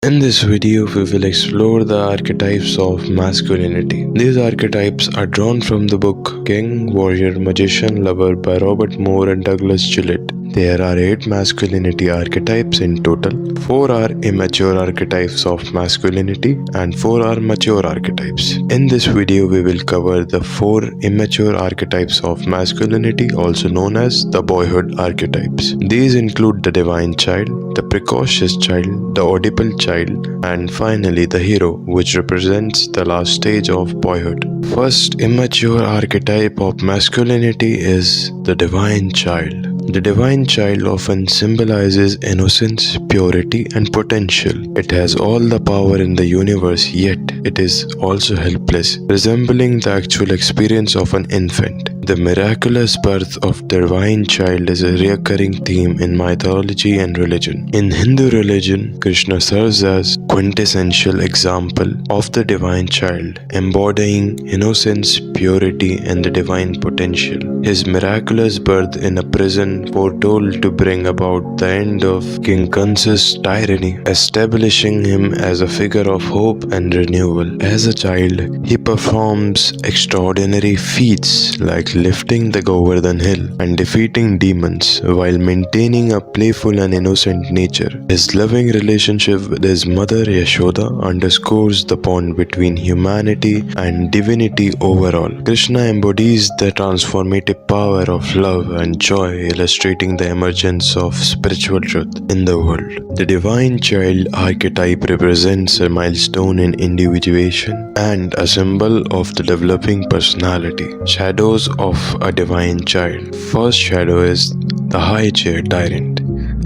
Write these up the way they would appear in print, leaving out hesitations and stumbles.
In this video, we will explore the archetypes of masculinity. These archetypes are drawn from the book King, Warrior, Magician, Lover by Robert Moore and Douglas Gillette. There are 8 masculinity archetypes in total. 4 are immature archetypes of masculinity and 4 are mature archetypes. In this video, we will cover the 4 immature archetypes of masculinity, also known as the boyhood archetypes. These include the divine child, the precocious child, the Oedipal child, and finally the hero, which represents the last stage of boyhood. First immature archetype of masculinity is the divine child. The divine child often symbolizes innocence, purity, and potential. It has all the power in the universe, yet it is also helpless, resembling the actual experience of an infant. The miraculous birth of the divine child is a recurring theme in mythology and religion. In Hindu religion, Krishna serves as quintessential example of the divine child, embodying innocence, purity, and the divine potential. His miraculous birth in a prison foretold to bring about the end of King Kansa's tyranny, establishing him as a figure of hope and renewal. As a child, he performs extraordinary feats like lifting the Govardhan Hill and defeating demons while maintaining a playful and innocent nature. His loving relationship with his mother Yashoda underscores the bond between humanity and divinity overall. Krishna embodies the transformative power of love and joy, illustrating the emergence of spiritual truth in the world. The divine child archetype represents a milestone in individuation and a symbol of the developing personality. Shadows of a divine child. First shadow is the High Chair Tyrant.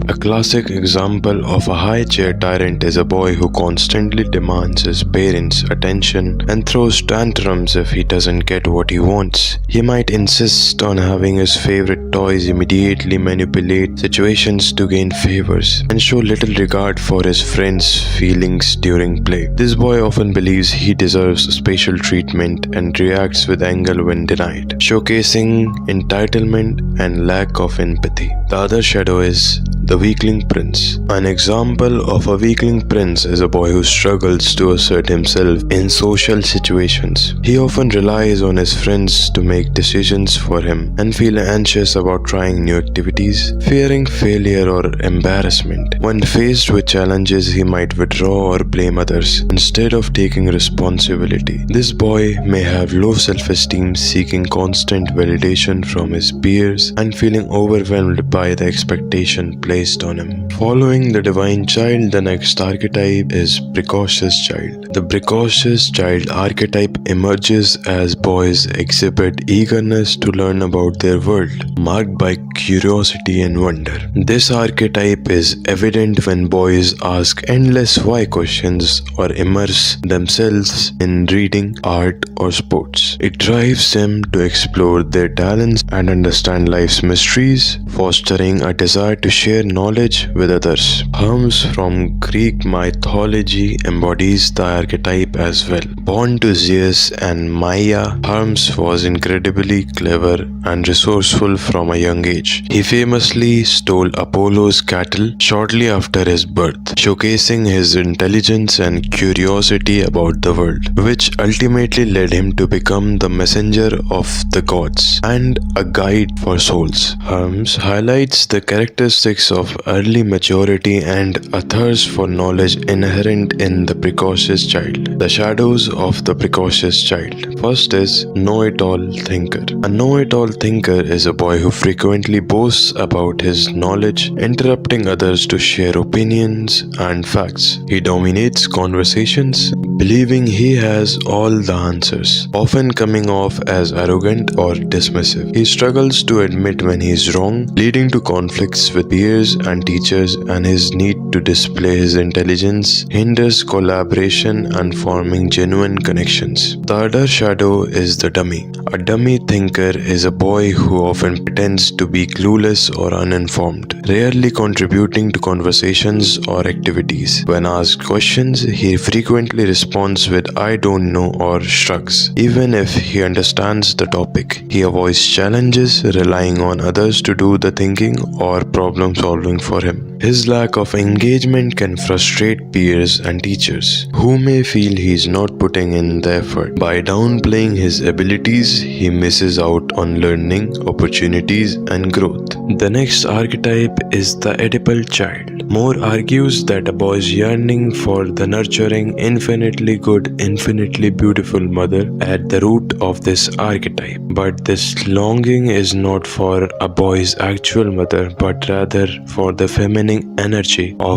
A classic example of a high chair tyrant is a boy who constantly demands his parents' attention and throws tantrums if he doesn't get what he wants. He might insist on having his favorite toys, immediately manipulate situations to gain favors, and show little regard for his friends' feelings during play. This boy often believes he deserves special treatment and reacts with anger when denied, showcasing entitlement and lack of empathy. The other shadow is the weakling prince. An example of a weakling prince is a boy who struggles to assert himself in social situations. He often relies on his friends to make decisions for him and feels anxious about trying new activities, fearing failure or embarrassment. When faced with challenges, he might withdraw or blame others instead of taking responsibility. This boy may have low self-esteem, seeking constant validation from his peers and feeling overwhelmed by the expectation placed on him. Following the divine child, the next archetype is Precocious Child. The Precocious Child archetype emerges as boys exhibit eagerness to learn about their world, marked by curiosity and wonder. This archetype is evident when boys ask endless why questions or immerse themselves in reading, art, or sports. It drives them to explore their talents and understand life's mysteries, fostering a desire to share knowledge with others. Hermes from Greek mythology embodies the archetype as well. Born to Zeus and Maia, Hermes was incredibly clever and resourceful from a young age. He famously stole Apollo's cattle shortly after his birth, showcasing his intelligence and curiosity about the world, which ultimately led him to become the messenger of the gods and a guide for souls. Hermes highlights the characteristics of early maturity and a thirst for knowledge inherent in the precocious child. The shadows of the precocious child. First is Know-It-All Thinker. A know-it-all thinker is a boy who frequently boasts about his knowledge, interrupting others to share opinions and facts. He dominates conversations, believing he has all the answers, often coming off as arrogant or dismissive. He struggles to admit when he is wrong, leading to conflicts with peers and teachers, and his need to display his intelligence hinders collaboration and forming genuine connections. The other shadow is the dummy. A dummy thinker is a boy who often pretends to be clueless or uninformed, rarely contributing to conversations or activities. When asked questions, he frequently responds with "I don't know" or shrugs. Even if he understands the topic, he avoids challenges, relying on others to do the thinking or problem solving for him. His lack of engagement engagement can frustrate peers and teachers, who may feel he's not putting in the effort. By downplaying his abilities, he misses out on learning, opportunities, and growth. The next archetype is the Oedipal Child. More argues that a boy's yearning for the nurturing, infinitely good, infinitely beautiful mother at the root of this archetype. But this longing is not for a boy's actual mother, but rather for the feminine energy of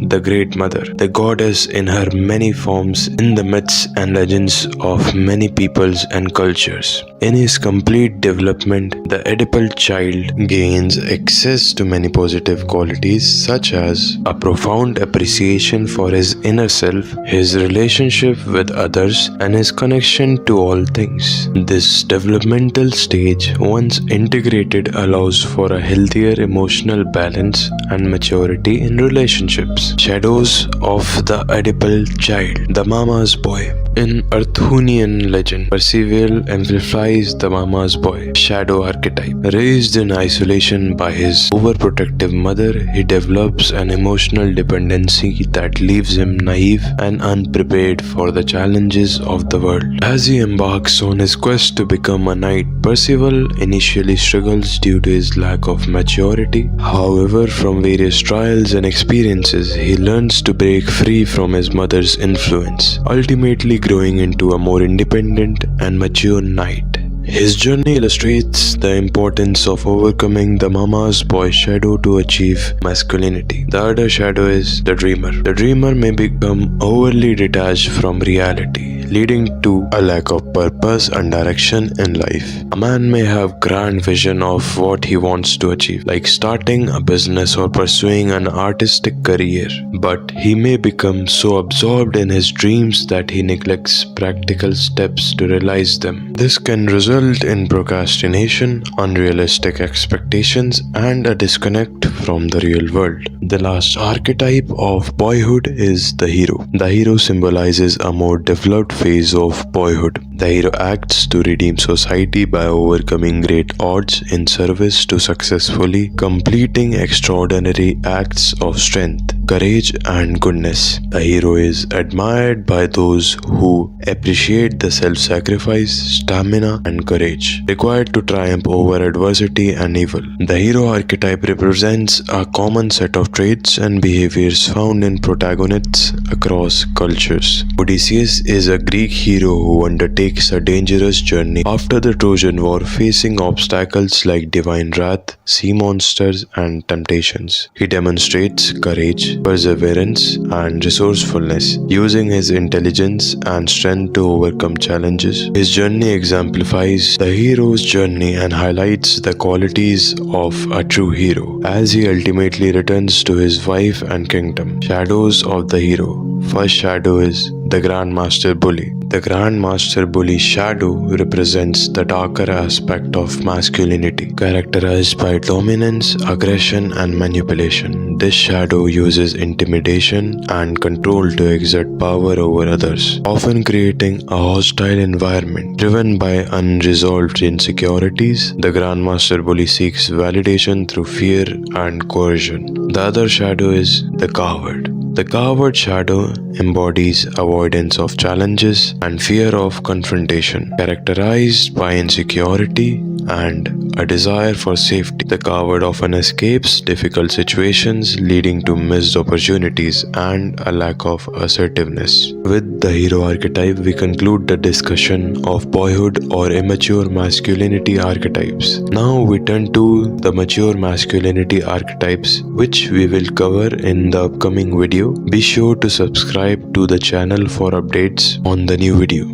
the Great Mother, the goddess in her many forms in the myths and legends of many peoples and cultures. In his complete development, the Oedipal Child gains access to many positive qualities such as a profound appreciation for his inner self, his relationship with others, and his connection to all things. This developmental stage, once integrated, allows for a healthier emotional balance and maturity in relationships. Shadows of the Oedipal Child. The Mama's Boy. In Arthurian legend, Percival amplifies the Mama's Boy shadow archetype. Raised in isolation by his overprotective mother, he develops an emotional dependency that leaves him naive and unprepared for the challenges of the world. As he embarks on his quest to become a knight, Percival initially struggles due to his lack of maturity. However, from various trials and experiences, he learns to break free from his mother's influence, ultimately growing into a more independent and mature knight. His journey illustrates the importance of overcoming the Mama's Boy shadow to achieve masculinity. The other shadow is the dreamer. The dreamer may become overly detached from reality, leading to a lack of purpose and direction in life. A man may have grand vision of what he wants to achieve, like starting a business or pursuing an artistic career, but he may become so absorbed in his dreams that he neglects practical steps to realize them. This can result in procrastination, unrealistic expectations, and a disconnect from the real world. The last archetype of boyhood is the hero. The hero symbolizes a more developed phase of boyhood. The hero acts to redeem society by overcoming great odds in service to successfully completing extraordinary acts of strength, courage, and goodness. The hero is admired by those who appreciate the self-sacrifice, stamina, and courage required to triumph over adversity and evil. The hero archetype represents a common set of traits and behaviors found in protagonists across cultures. Odysseus is a Greek hero who undertakes a dangerous journey after the Trojan War, facing obstacles like divine wrath, sea monsters, and temptations. He demonstrates courage, perseverance, and resourcefulness, using his intelligence and strength to overcome challenges. His journey exemplifies the hero's journey and highlights the qualities of a true hero as he ultimately returns to his wife and kingdom. Shadows of the hero. First shadow is the Grandmaster Bully. The Grandmaster Bully shadow represents the darker aspect of masculinity, characterized by dominance, aggression, and manipulation. This shadow uses intimidation and control to exert power over others, often creating a hostile environment. Driven by unresolved insecurities, the Grandmaster Bully seeks validation through fear and coercion. The other shadow is the Coward. The coward shadow embodies avoidance of challenges and fear of confrontation, characterized by insecurity and a desire for safety. The coward often escapes difficult situations, leading to missed opportunities and a lack of assertiveness. With the hero archetype, we conclude the discussion of boyhood or immature masculinity archetypes. Now we turn to the mature masculinity archetypes, which we will cover in the upcoming video. Be sure to subscribe to the channel for updates on the new video.